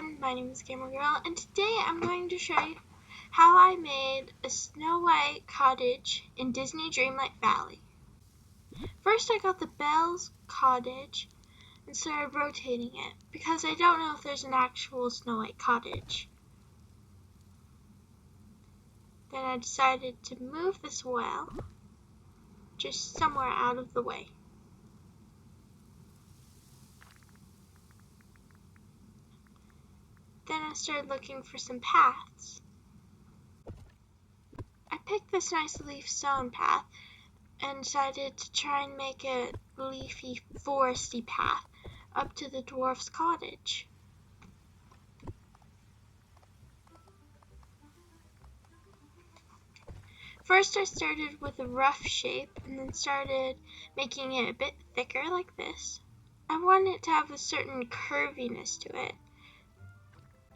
everyone, my name is Gamer Girl, and today I'm going to show you how I made a Snow White cottage in Disney Dreamlight Valley. First I got the Belle's cottage and started rotating it, because I don't know if there's an actual Snow White cottage. Then I decided to move this well, just somewhere out of the way. Then I started looking for some paths. I picked this nice leaf stone path and decided to try and make a leafy foresty path up to the dwarf's cottage. First I started with a rough shape and then started making it a bit thicker like this. I want it to have a certain curviness to it.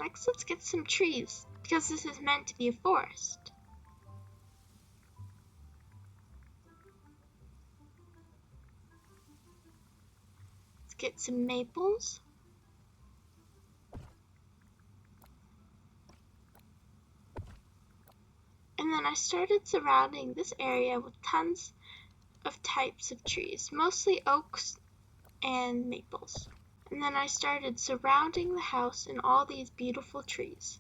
Next let's get some trees, because this is meant to be a forest. Let's get some maples. And then I started surrounding this area with tons of types of trees, mostly oaks and maples. And then I started surrounding the house in all these beautiful trees.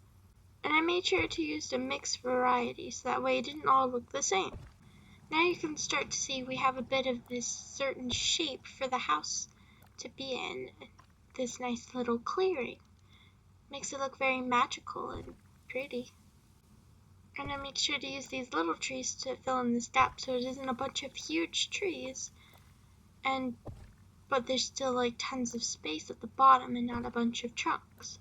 And I made sure to use a mixed variety so that way it didn't all look the same. Now you can start to see we have a bit of this certain shape for the house to be in, this nice little clearing. Makes it look very magical and pretty. And I make sure to use these little trees to fill in this gap so it isn't a bunch of huge trees, but there's still like tons of space at the bottom and not a bunch of trunks.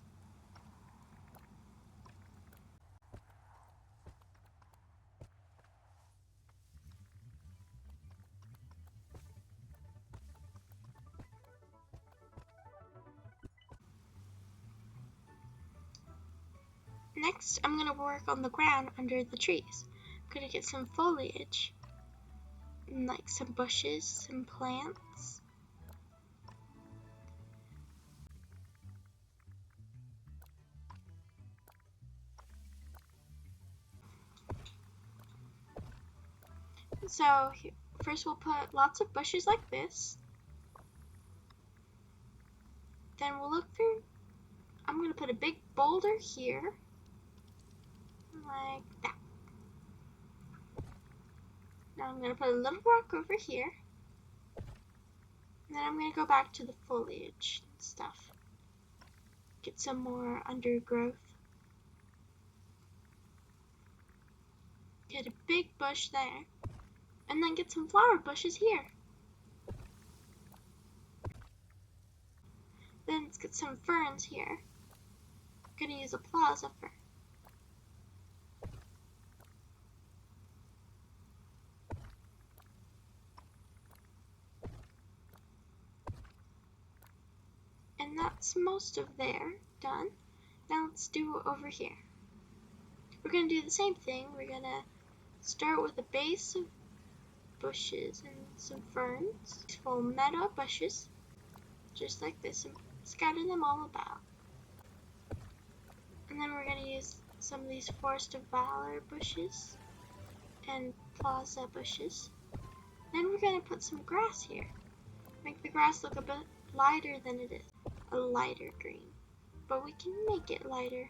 Next, I'm going to work on the ground under the trees. I'm going to get some foliage, and like some bushes, some plants. So first we'll put lots of bushes like this. Then we'll look through, I'm going to put a big boulder here, like that. Now I'm going to put a little rock over here. And then I'm going to go back to the foliage and stuff. Get some more undergrowth. Get a big bush there. And then get some flower bushes here. Then let's get some ferns here. I'm going to use a plaza fern. And that's most of there done. Now let's do over here. We're going to do the same thing. We're going to start with a base of bushes and some ferns, full meadow bushes, just like this, and scatter them all about. And then we're going to use some of these Forest of Valor bushes and plaza bushes. Then we're going to put some grass here. Make the grass look a bit lighter than it is, a lighter green. But we can make it lighter.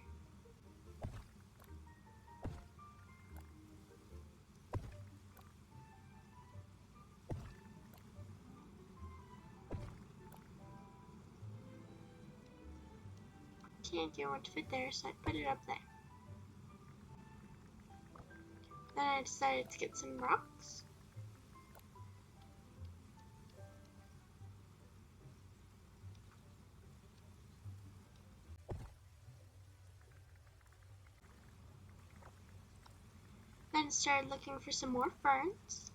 Can't get one to fit there, so I put it up there. Then I decided to get some rocks. Then started looking for some more ferns.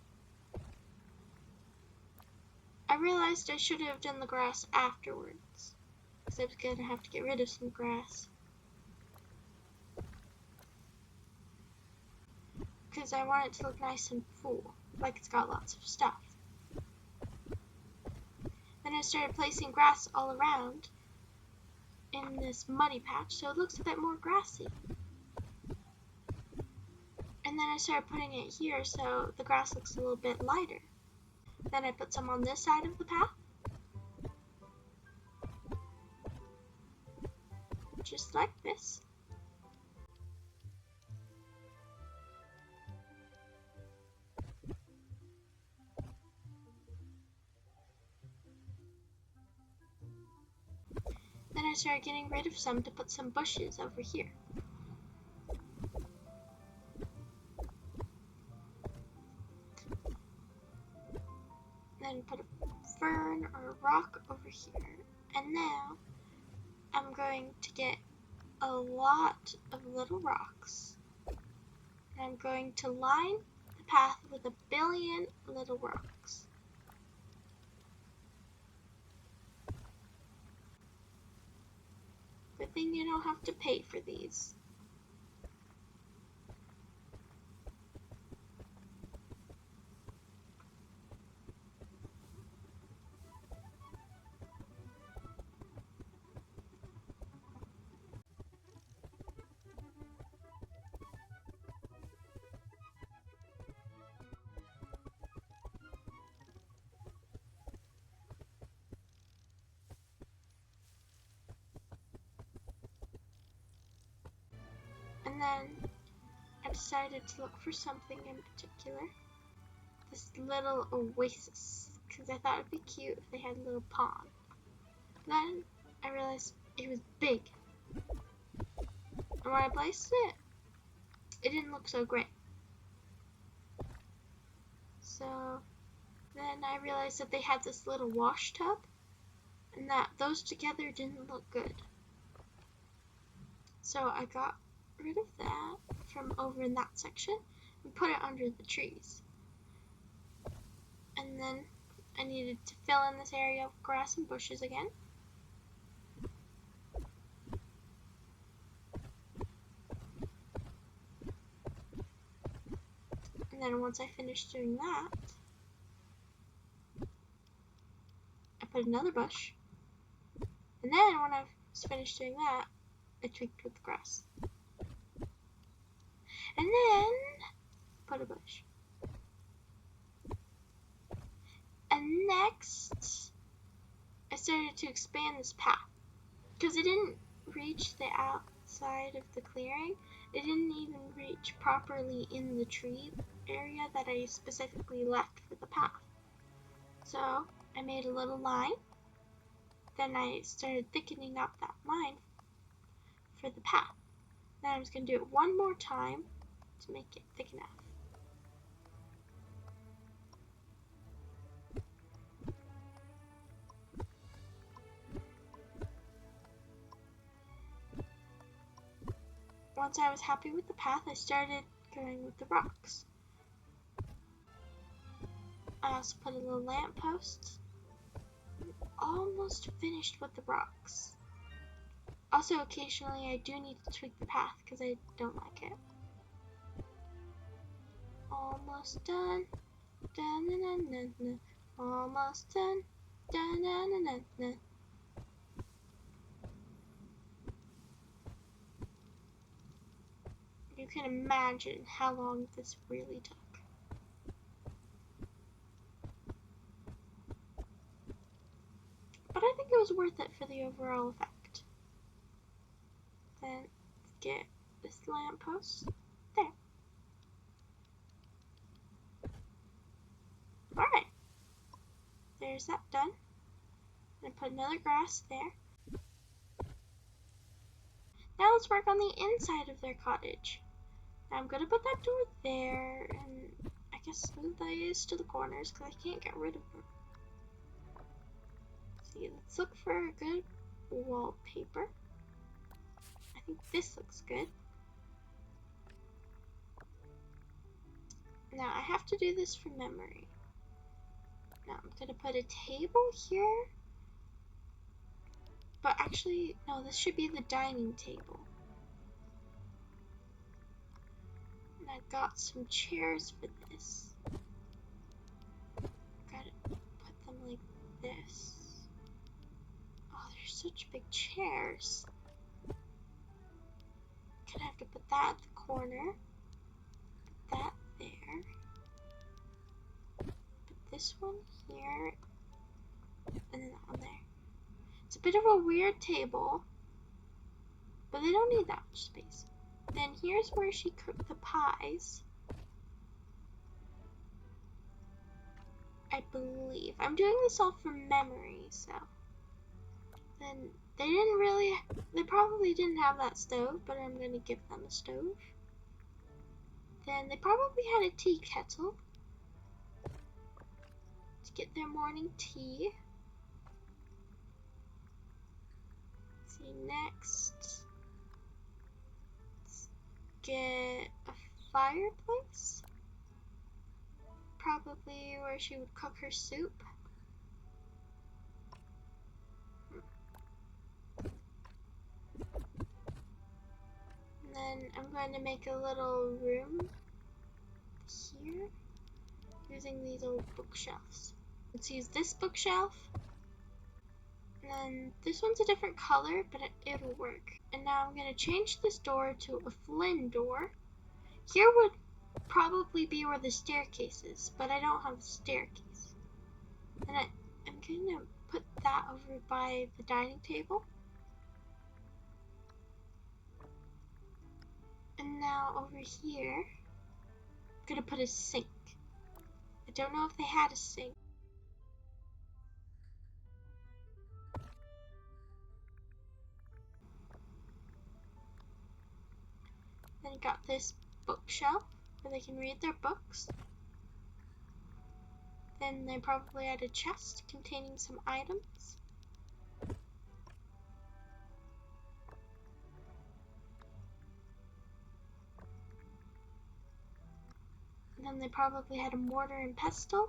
I realized I should have done the grass afterwards, because I was going to have to get rid of some grass. Because I want it to look nice and full, like it's got lots of stuff. Then I started placing grass all around, in this muddy patch, so it looks a bit more grassy. And then I started putting it here so the grass looks a little bit lighter. Then I put some on this side of the path, just like this. Then I started getting rid of some to put some bushes over here. Then put a fern or a rock over here. And now I'm going to get a lot of little rocks. And I'm going to line the path with a billion little rocks. Good thing you don't have to pay for these. And then I decided to look for something in particular. This little oasis, because I thought it'd be cute if they had a little pond. Then I realized it was big. And when I placed it, it didn't look so great. So then I realized that they had this little wash tub, and that those together didn't look good. So I got rid of that from over in that section and put it under the trees. And then I needed to fill in this area of grass and bushes again. And then once I finished doing that, I put another bush. And then when I was finished doing that, I tweaked with the grass. And then put a bush. And next, I started to expand this path. Because it didn't reach the outside of the clearing. It didn't even reach properly in the tree area that I specifically left for the path. So I made a little line. Then I started thickening up that line for the path. Then I was going to do it one more time to make it thick enough. Once I was happy with the path, I started going with the rocks. I also put a little lamppost. Almost finished with the rocks. Also, occasionally I do need to tweak the path because I don't like it. Almost done. Da-na-na-na-na. Almost done. Da-na-na-na-na. You can imagine how long this really took. But I think it was worth it for the overall effect. Then get this lamppost there. Alright. There's that done. And put another grass there. Now let's work on the inside of their cottage. Now I'm going to put that door there and I guess move these to the corners because I can't get rid of them. See, let's look for a good wallpaper. I think this looks good. Now I have to do this from memory. Now I'm going to put a table here. But actually, no, this should be the dining table. And I got some chairs for this. Gotta put them like this. Oh, they're such big chairs. Gonna have to put that at the corner. Put that there. Put this one here. And then that one there. It's a bit of a weird table, but they don't need that much space. Then here's where she cooked the pies. I believe. I'm doing this all from memory, so. Then they probably didn't have that stove, but I'm gonna give them a stove. Then they probably had a tea kettle to get their morning tea. Let's see, next. Let's get a fireplace. Probably where she would cook her soup. And then I'm going to make a little room here using these old bookshelves. Let's use this bookshelf. And then this one's a different color, but it'll work. And now I'm going to change this door to a Flynn door. Here would probably be where the staircase is, but I don't have a staircase. And I'm going to put that over by the dining table. And now over here, I'm going to put a sink. I don't know if they had a sink. Then I got this bookshelf where they can read their books. Then they probably had a chest containing some items. And then they probably had a mortar and pestle.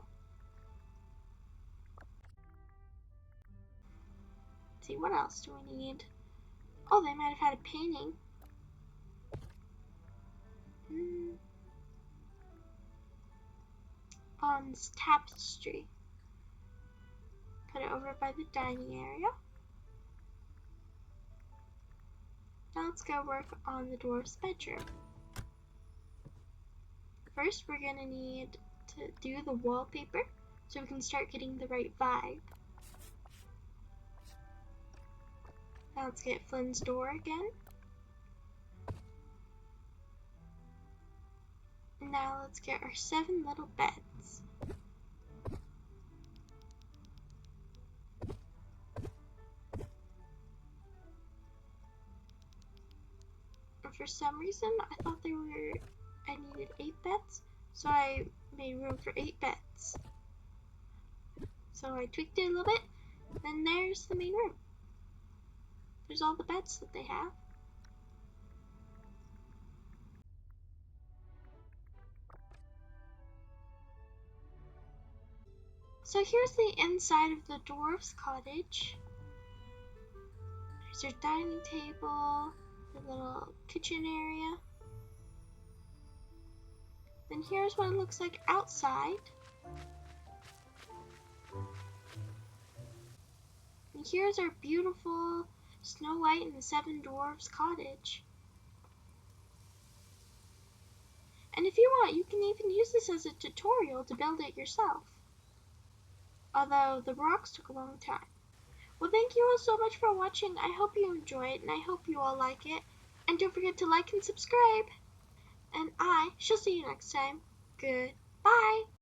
Let's see, what else do we need? Oh, they might have had a painting. On this tapestry. Put it over by the dining area. Now let's go work on the dwarf's bedroom. First, we're gonna need to do the wallpaper so we can start getting the right vibe. Now let's get Flynn's door again. Now let's get our 7 little beds. And for some reason, I thought I needed 8 beds, so I made room for 8 beds. So I tweaked it a little bit, then there's the main room. There's all the beds that they have. So here's the inside of the dwarf's cottage. There's their dining table, the little kitchen area. Then here's what it looks like outside. And here's our beautiful Snow White and the 7 Dwarfs cottage. And if you want, you can even use this as a tutorial to build it yourself. Although the rocks took a long time. Well, thank you all so much for watching. I hope you enjoy it, and I hope you all like it. And don't forget to like and subscribe. And I shall see you next time. Goodbye.